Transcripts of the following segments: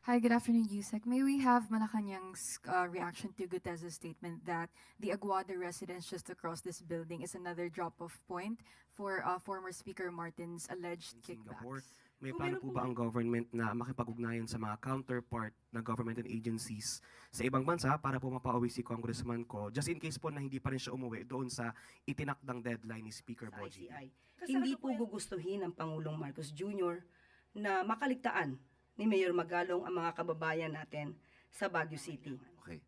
Hi, good afternoon, Yusek. May we have Malacanang's reaction to Gutez's statement that the Aguada residence just across this building is another drop-off point for former Speaker Martin's alleged In Singapore, kickbacks? may plano po ba ang government na makipag-ugnayan sa mga counterpart na government and agencies sa ibang bansa para po mapauwi si Congressman Ko, just in case po na hindi pa rin siya umuwi doon sa itinakdang deadline ni Speaker sa Bogie? ICI. Hindi po gugustuhin ng Pangulong Marcos Jr. na makaligtaan ni Mayor Magalong ang mga kababayan natin sa Baguio City. Okay.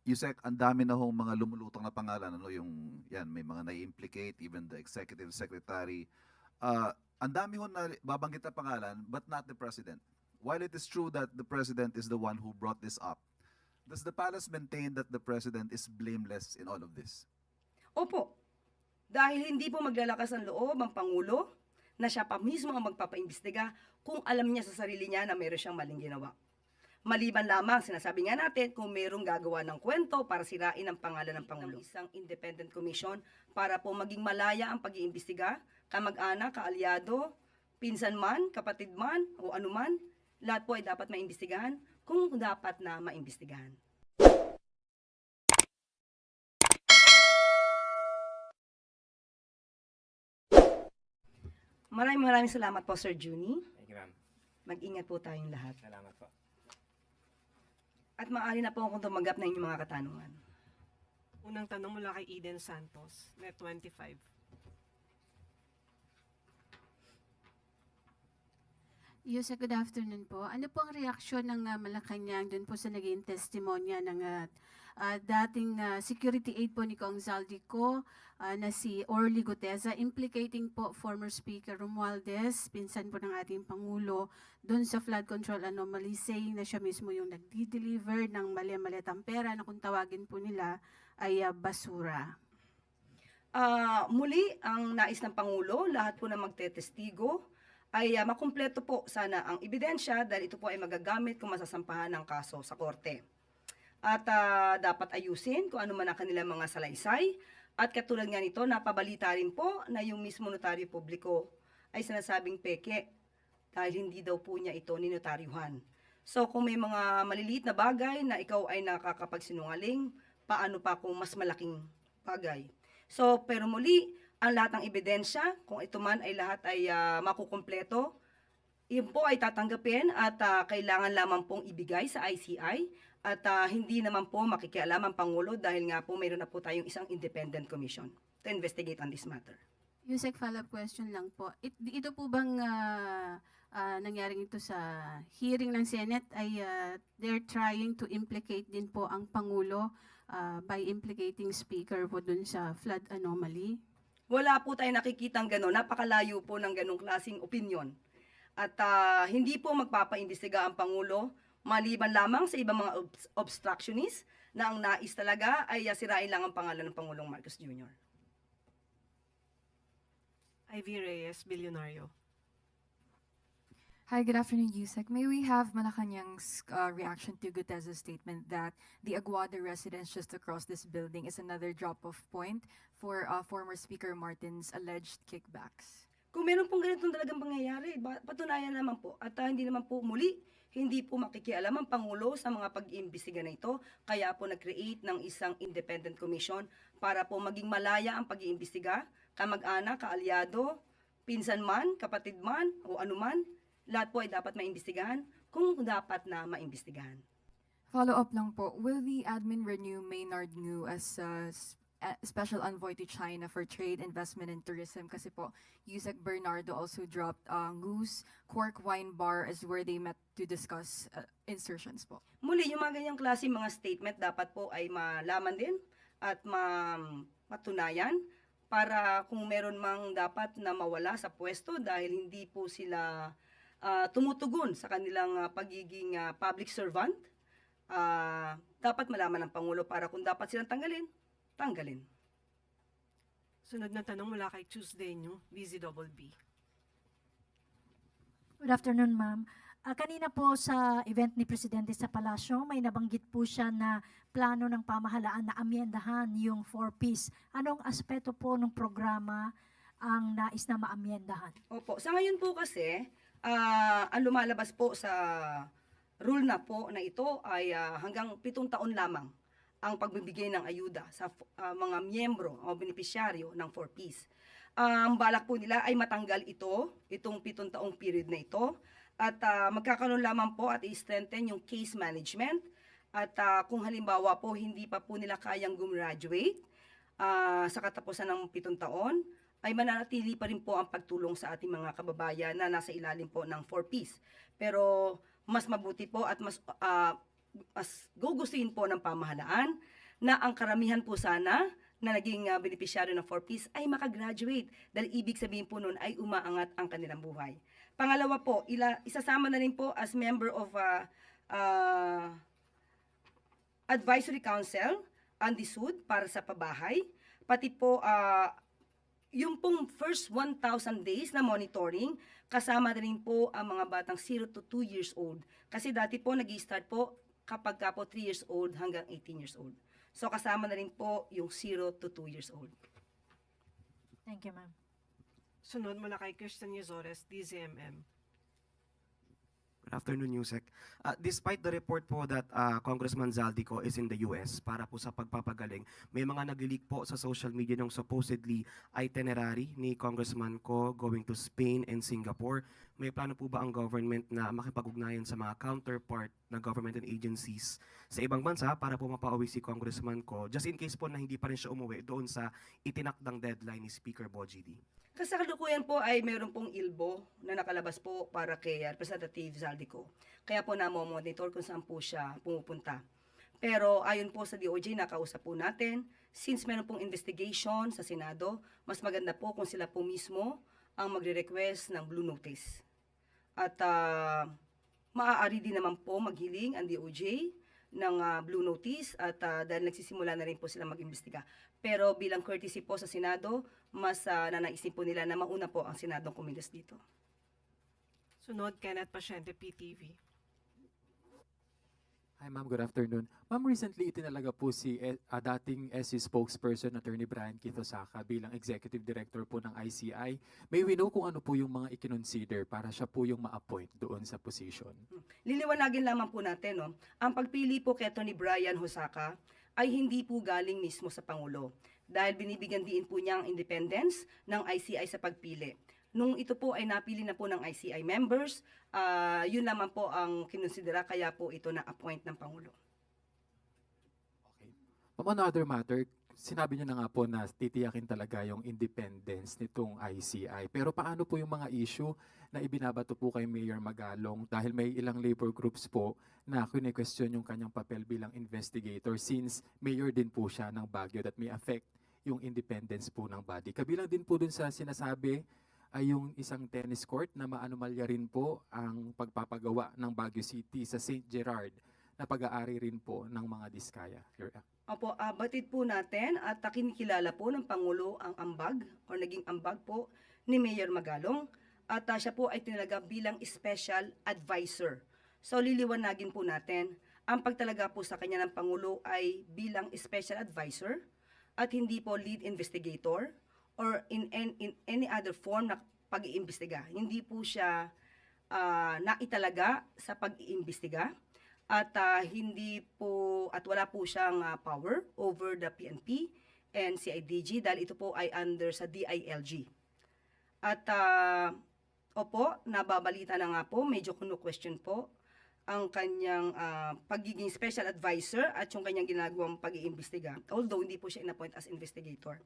Yusek, ang dami na hong mga lumulutang na pangalan, ano, yung, yan, may mga na-implicate, even the executive secretary. Ang dami hong na babanggit na pangalan, but not the president. While it is true that the president is the one who brought this up, does the palace maintain that the president is blameless in all of this? Opo, dahil hindi po maglalakas ang loob ang Pangulo na siya pa mismo ang magpapaimbestiga kung alam niya sa sarili niya na meron siyang maling ginawa. Maliban lamang, sinasabi nga natin, kung merong gagawa ng kwento para sirain ang pangalan ng Pangulo. Isang independent commission para po maging malaya ang pag-iimbestiga, kamag-anak, kaalyado, pinsan man, kapatid man, o anuman, lahat po ay dapat maimbestigahan kung dapat na maimbestigahan. Maraming salamat po, Sir Juni. Thank you, ma'am. Mag-ingat po tayong lahat. Salamat po. At maaari na po akong tumanggap na inyong mga katanungan. Unang tanong mula kay Eden Santos, Net 25. Yusek, good afternoon po. Ano po ang reaksyon ng Malacanang dun po sa naging testimonya ng dating security aide po ni Kong Zaldico na si Orly Guteza, implicating po former Speaker Romualdez, pinsan po ng ating Pangulo, dun sa flood control anomaly, saying na siya mismo yung nagdi-deliver ng mali-malitang pera na kung tawagin po nila ay basura. Muli, ang nais ng Pangulo, lahat po na magtetestigo, ay makumpleto po sana ang ebidensya dahil ito po ay magagamit kung masasampahan ng kaso sa korte. At dapat ayusin kung ano man ang kanilang mga salaysay. At katulad nga nito, napabalita rin po na yung mismo notaryo publiko ay sinasabing peke dahil hindi daw po niya ito ninotaryuhan. So kung may mga maliliit na bagay na ikaw ay nakakapagsinungaling, paano pa kung mas malaking bagay? So pero muli, ang lahat ng ebidensya, kung ito man ay lahat ay makukumpleto, yun po ay tatanggapin at kailangan lamang pong ibigay sa ICI at hindi naman po makikialam ang Pangulo dahil nga po mayroon na po tayong isang independent commission to investigate on this matter. Yusek, follow-up question lang po. Ito po bang nangyaring ito sa hearing ng Senate ay they're trying to implicate din po ang Pangulo by implicating Speaker po dun sa flood anomaly? Wala po tayo nakikitang gano'n. Napakalayo po ng ganong klaseng opinion. At hindi po magpapaimbestiga ang Pangulo maliban lamang sa ibang mga obstructionist na ang nais talaga ay sirain lang ang pangalan ng Pangulong Marcos Jr. Ivy Reyes, Bilyonaryo. Hi, good afternoon, Yusek. May we have Malacanang's reaction to Gutez's statement that the Aguada residence just across this building is another drop-off point for former Speaker Martin's alleged kickbacks? Kung meron pong ganitong talagang pangyayari, patunayan naman po. At hindi naman po muli, hindi po makikialam ang Pangulo sa mga pag-iimbestiga na ito. Kaya po nag-create ng isang independent commission para po maging malaya ang pag-iimbestiga, kamag-anak, kaalyado, pinsan man, kapatid man, o anuman, lahat po ay dapat maimbestigahan kung dapat na maimbestigahan. Follow-up lang po, will the admin renew Maynard Ngu as Special Envoy to China for Trade, Investment, and Tourism? Kasi po, Yusek Bernardo also dropped Ngu's Cork Wine Bar as where they met to discuss insertions po. Muli, yung mga ganyang klase mga statement dapat po ay malaman din at matunayan para kung meron mang dapat na mawala sa pwesto dahil hindi po sila tumutugon sa kanilang pagiging public servant, dapat malaman ng Pangulo para kung dapat silang tanggalin. Sunod na tanong mula kay Tuesday New, BZBB. Good afternoon, ma'am. Kanina po sa event ni Presidente sa Palasyo, may nabanggit po siya na plano ng pamahalaan na amyendahan yung 4Ps. Anong aspeto po ng programa ang nais na maamyendahan? Opo, sa ngayon po kasi, ang lumalabas po sa rule una po na ito ay hanggang 7 taon lamang ang pagbibigay ng ayuda sa mga miyembro o benepisyaryo ng 4Ps. Ang balak po nila ay matanggal itong 7 taong period na ito, at magkakaroon lamang po at i-strengthen yung case management, at kung halimbawa po hindi pa po nila kayang gumraduate sa katapusan ng 7 taon, ay mananatili pa rin po ang pagtulong sa ating mga kababayan na nasa ilalim po ng 4Ps. Pero mas mabuti po at mas gugustuhin po ng pamahalaan na ang karamihan po sana na naging benepisyaryo ng 4Ps ay makagraduate, dahil ibig sabihin po nun ay umaangat ang kanilang buhay. Pangalawa po, isasama na rin po as member of Advisory Council ang DSUD para sa pabahay, pati po yung pong first 1,000 days na monitoring, kasama na rin po ang mga batang 0 to 2 years old. Kasi dati po nag-i-start po kapag ka po 3 years old hanggang 18 years old. So kasama na rin po yung 0 to 2 years old. Thank you, ma'am. Sunod mula kay Kirsten Yuzores, DZMM. Good afternoon, Yusek. Despite the report po that Congressman Zaldico is in the US para po sa pagpapagaling, may mga nag-leak po sa social media ng supposedly itinerary ni Congressman Ko going to Spain and Singapore. May plano po ba ang government na makipag-ugnayan sa mga counterpart na government and agencies sa ibang bansa para po mapauwi si Congressman Ko, just in case po na hindi pa rin siya umuwi doon sa itinakdang deadline ni Speaker Bogie D? Kasi sa kalukuyan po ay mayroon pong ilbo na nakalabas po para kay Representative Zaldico. Kaya po monitor kung saan po siya pumupunta. Pero ayon po sa DOJ, nakausap po natin, since meron pong investigation sa Senado, mas maganda po kung sila po mismo ang magre-request ng Blue Notice. At maaari din naman po maghiling ang DOJ ng Blue Notice, at dahil nagsisimula na rin po sila mag-imbestiga. Pero bilang courtesy po sa Senado, mas nanaisin po nila na mauna po ang Senadong kumilos dito. Sunod, Kenneth Pasyente, PTV. Hi ma'am, good afternoon. Ma'am, recently itinalaga po si dating SC spokesperson Attorney Brian Kitosaka bilang executive director po ng ICI. May we know kung ano po yung mga ikinonsider para siya po yung ma-appoint doon sa position? Liliwanagin lamang po natin, no? Ang pagpili po kay Attorney Brian Hosaka ay hindi po galing mismo sa Pangulo, dahil binibigyan din po niya ang independence ng ICI sa pagpili. Nung ito po ay napili na po ng ICI members, yun naman po ang kinonsidera, kaya po ito na-appoint ng Pangulo. Okay. Ma'am, on other matter, sinabi niyo na nga po na titiyakin talaga yung independence nitong ICI. Pero paano po yung mga issue na ibinabato po kay Mayor Magalong, dahil may ilang labor groups po na kine-question yung kanyang papel bilang investigator, since mayor din po siya ng Baguio, that may affect yung independence po ng body. Kabilang din po dun sa sinasabi ay yung isang tennis court na maanomalya rin po ang pagpapagawa ng Baguio City sa St. Gerard na pag-aari rin po ng mga diskaya. Opo, batid po natin at kinikilala po ng Pangulo ang ambag o naging ambag po ni Mayor Magalong, at siya po ay tinalaga bilang special advisor. So liliwanagin po natin, ang pagtalaga po sa kanya ng Pangulo ay bilang special advisor at hindi po lead investigator or in any other form na pag-iimbestiga. Hindi po siya naitalaga sa pag-iimbestiga, at hindi po at wala po siyang power over the PNP and CIDG, dahil ito po ay under sa DILG. At opo, nababalita na nga po, medyo question po ang kanyang pagiging special advisor at yung kanyang ginagawang pag-iimbestiga. Although hindi po siya in-appoint as investigator.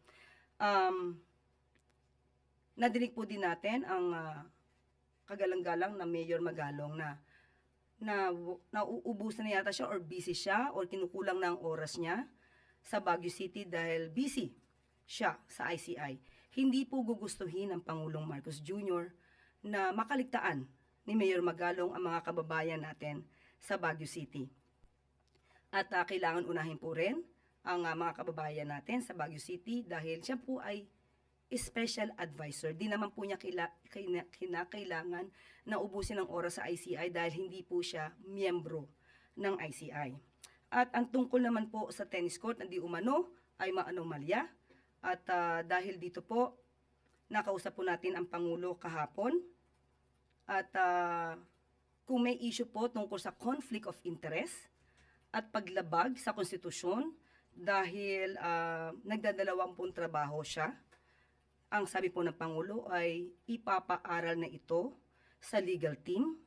Nadinig po din natin ang kagalang-galang na Mayor Magalong na nauubusan na yata siya or busy siya or kinukulang na ang oras niya sa Baguio City dahil busy siya sa ICI. Hindi po gugustuhin ng Pangulong Marcos Jr. na makaligtaan ni Mayor Magalong ang mga kababayan natin sa Baguio City. At kailangan unahin po rin ang mga kababayan natin sa Baguio City dahil siya po ay special advisor. Di naman po niya kinakailangan na ubusin ang oras sa ICI dahil hindi po siya miyembro ng ICI. At ang tungkol naman po sa tennis court na di umano ay maanomalya. At dahil dito po, nakausap po natin ang Pangulo kahapon. At kung may issue po tungkol sa conflict of interest at paglabag sa konstitusyon dahil nagdadalawang pong trabaho siya. Ang sabi po ng Pangulo ay ipapaaral na ito sa legal team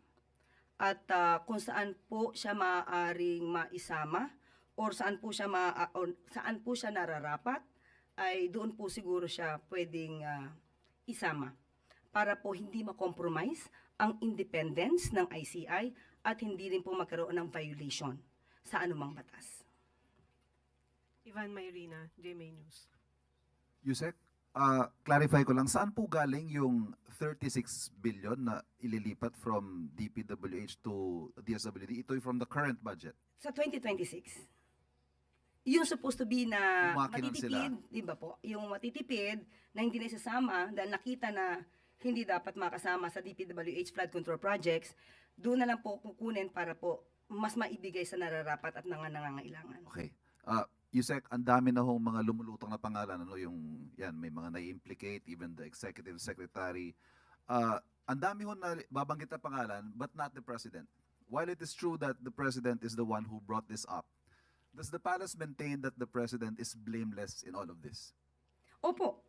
at kung saan po siya maaaring maisama or saan po siya saan po siya nararapat ay doon po siguro siya pwedeng isama para po hindi ma-compromise ang independence ng ICI at hindi rin po magkaroon ng violation sa anumang batas. Ivan Mayrina, GMA News. Yusek, clarify ko lang, saan po galing yung 36 billion na ililipat from DPWH to DSWD? Ito from the current budget. Sa 2026, yung supposed to be na Umakinan matitipid, di ba po? Yung matitipid na hindi na isasama dahil nakita na hindi dapat makasama sa DPWH flood control projects, doon na lang po kukunin para po mas maibigay sa nararapat at nangangailangan. Okay. Yusek, ang dami na hong mga lumulutang na pangalan, ano, yung, yan, may mga na-implicate, even the executive secretary. Ang dami hong na babanggit na pangalan, but not the president. While it is true that the president is the one who brought this up, does the palace maintain that the president is blameless in all of this? Opo,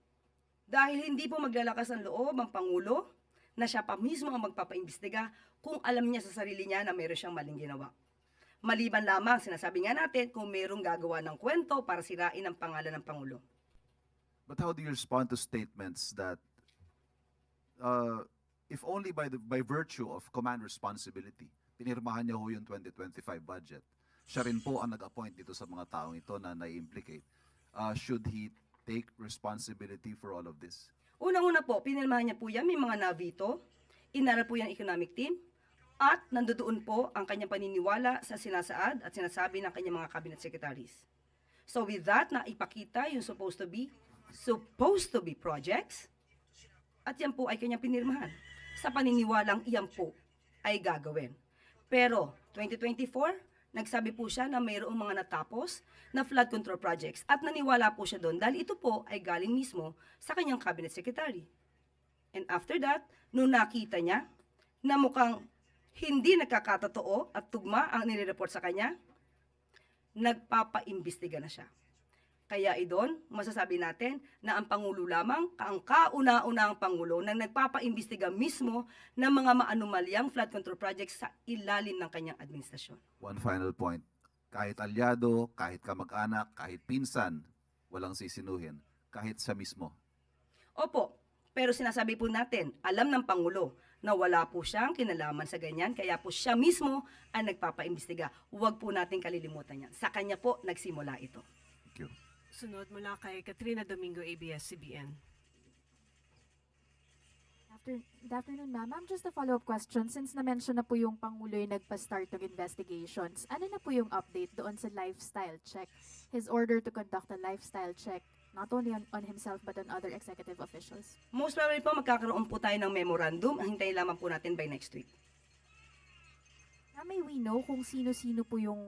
dahil hindi po maglalakas ang loob ang Pangulo na siya pa mismo ang magpapaimbestiga kung alam niya sa sarili niya na meron siyang maling ginawa. Maliban lamang, sinasabi nga natin, kung merong gagawa ng kwento para sirain ang pangalan ng Pangulo. But how do you respond to statements that, if only by virtue of command responsibility, pinirmahan niya ho yung 2025 budget, siya rin po ang nag-appoint dito sa mga taong ito na na-implicate. Should he take responsibility for all of this? Unang-una po, pinirmahan niya po yan, may mga navito, inaral po yan economic team, at nandoon po ang kanyang paniniwala sa sinasaad at sinasabi ng kanyang mga cabinet secretaries. So with that, na ipakita yung supposed to be projects, at yan po ay kanyang pinirmahan. Sa paniniwalang iyan po ay gagawin. Pero 2024, nagsabi po siya na mayroong mga natapos na flood control projects at naniwala po siya doon dahil ito po ay galing mismo sa kanyang cabinet secretary. And after that, nung nakita niya na mukhang hindi nagkakatotoo at tugma ang nire-report sa kanya, nagpapaimbestiga na siya. Kaya idon, masasabi natin na ang Pangulo lamang, ang kauna-unang Pangulo na nagpapaimbestiga mismo ng mga maanumalyang flood control projects sa ilalim ng kanyang administrasyon. One final point. Kahit alyado, kahit kamag-anak, kahit pinsan, walang sisinuhin. Kahit siya mismo. Opo, pero sinasabi po natin, alam ng Pangulo na wala po siyang kinalaman sa ganyan, kaya po siya mismo ang nagpapaimbestiga. Huwag po natin kalilimutan yan. Sa kanya po nagsimula ito. Thank you. Sunod mula kay Katrina Domingo, ABS-CBN. Good afternoon, ma'am. Ma'am, just a follow-up question. Since na-mention na po yung Pangulo yung nagpa-start ng investigations, ano na po yung update doon sa lifestyle check? His order to conduct a lifestyle check, not only on himself but on other executive officials. Most probably po magkakaroon po tayo ng memorandum. Hintayin lamang po natin by next week. May we know kung sino-sino po yung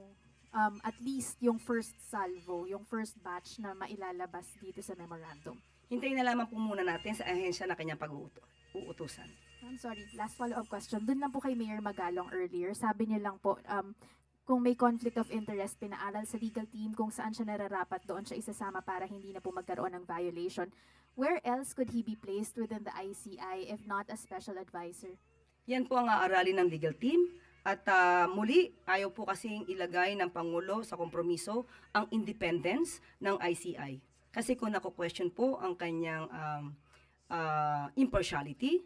at least yung first salvo, yung first batch na mailalabas dito sa memorandum? Hintayin na lamang po muna natin sa ahensya na kanyang pag-uutusan. I'm sorry, last follow-up question. Doon lang po kay Mayor Magalong earlier. Sabi niyo lang po, kung may conflict of interest, pinaaral sa legal team kung saan siya nararapat, doon siya isasama para hindi na po magkaroon ng violation. Where else could he be placed within the ICI if not as special advisor? Yan po ang aaralin ng legal team. At muli, ayaw po kasing ilagay ng Pangulo sa kompromiso ang independence ng ICI. Kasi kung nako-question po ang kanyang impartiality,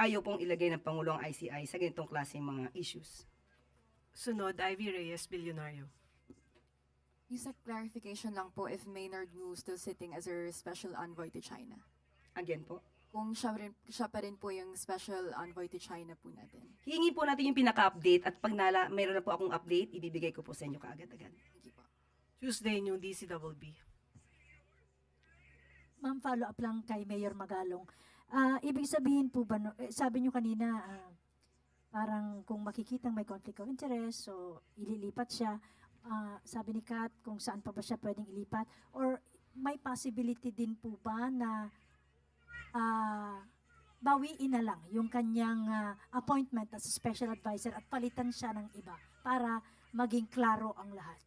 ayaw pong ilagay ng Pangulo ang ICI sa ganitong klaseng mga issues. Sunod, Ivy Reyes, Bilyonaryo. Yung clarification lang po if Maynard Wu still sitting as our special envoy to China. Again po. Kung siya pa rin po yung special envoy to China po natin. Hihingi po natin yung pinaka-update at pag mayroon na po akong update, ibibigay ko po sa inyo kaagad-agad. Thank you po. Tuesday, yung DCBB. Ma'am, follow up lang kay Mayor Magalong. Ibig sabihin po ba, sabi niyo kanina, parang kung makikitang may conflict of interest, so ililipat siya. Sabi ni Kat, kung saan pa ba siya pwedeng ilipat? Or may possibility din po ba na bawiin na lang yung kanyang appointment as a special advisor at palitan siya ng iba para maging klaro ang lahat?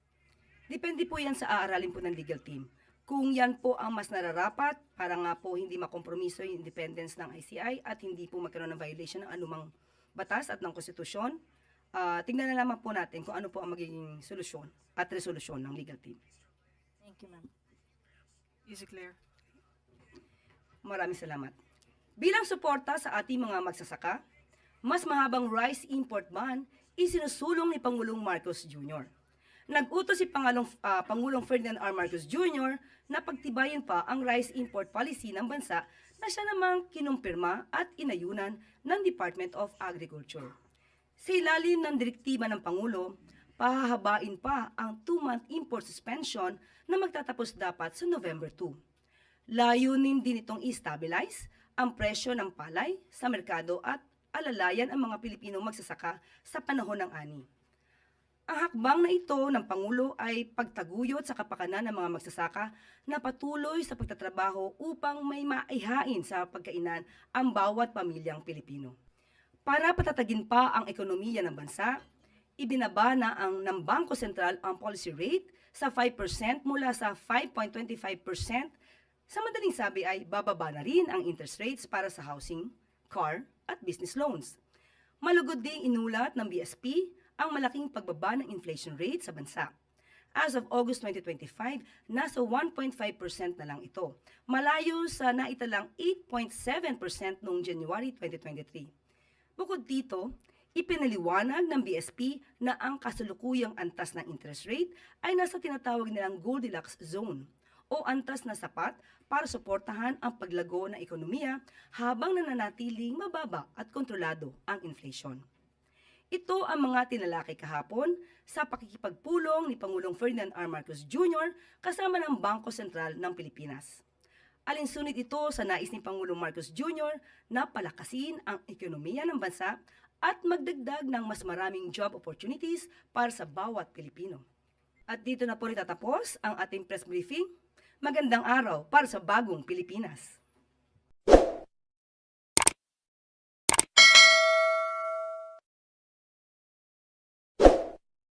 Depende po yan sa aaralin po ng legal team. Kung yan po ang mas nararapat, para nga po hindi makompromiso yung independence ng ICI at hindi po magkaroon ng violation ng anumang batas at ng konstitusyon, tingnan na naman po natin kung ano po ang magiging solusyon at resolusyon ng legal team. Thank you, ma'am. Easy clear. Maraming salamat. Bilang suporta sa ating mga magsasaka, mas mahabang rice import ban isinusulong ni Pangulong Marcos Jr. Nag-utos si Pangulong Ferdinand R. Marcos Jr. na pagtibayin pa ang rice import policy ng bansa na siya namang kinumpirma at inayunan ng Department of Agriculture. Sa ilalim ng direktiba ng Pangulo, pahahabain pa ang 2-month import suspension na magtatapos dapat sa November 2. Layunin din itong i-stabilize ang presyo ng palay sa merkado at alalayan ang mga Pilipinong magsasaka sa panahon ng ani. Ang hakbang na ito ng Pangulo ay pagtaguyod sa kapakanan ng mga magsasaka na patuloy sa pagtatrabaho upang may maihain sa pagkainan ang bawat pamilyang Pilipino. Para patatagin pa ang ekonomiya ng bansa, ibinaba na ng Bangko Sentral ang policy rate sa 5% mula sa 5.25%. Sa madaling sabi ay bababa na rin ang interest rates para sa housing, car, at business loans. Malugod ding inulat ng BSP ang malaking pagbaba ng inflation rate sa bansa. As of August 2025, nasa 1.5% na lang ito, malayo sa naitalang 8.7% noong January 2023. Bukod dito, ipinaliwanag ng BSP na ang kasalukuyang antas ng interest rate ay nasa tinatawag nilang Goldilocks zone o antas na sapat para suportahan ang paglago ng ekonomiya habang nananatiling mababa at kontrolado ang inflation. Ito ang mga tinalakay kahapon sa pakikipagpulong ni Pangulong Ferdinand R. Marcos Jr. kasama ng Bangko Sentral ng Pilipinas. Alinsunod ito sa nais ni Pangulong Marcos Jr. na palakasin ang ekonomiya ng bansa at magdagdag ng mas maraming job opportunities para sa bawat Pilipino. At dito na po rin tatapos ang ating press briefing. Magandang araw para sa bagong Pilipinas.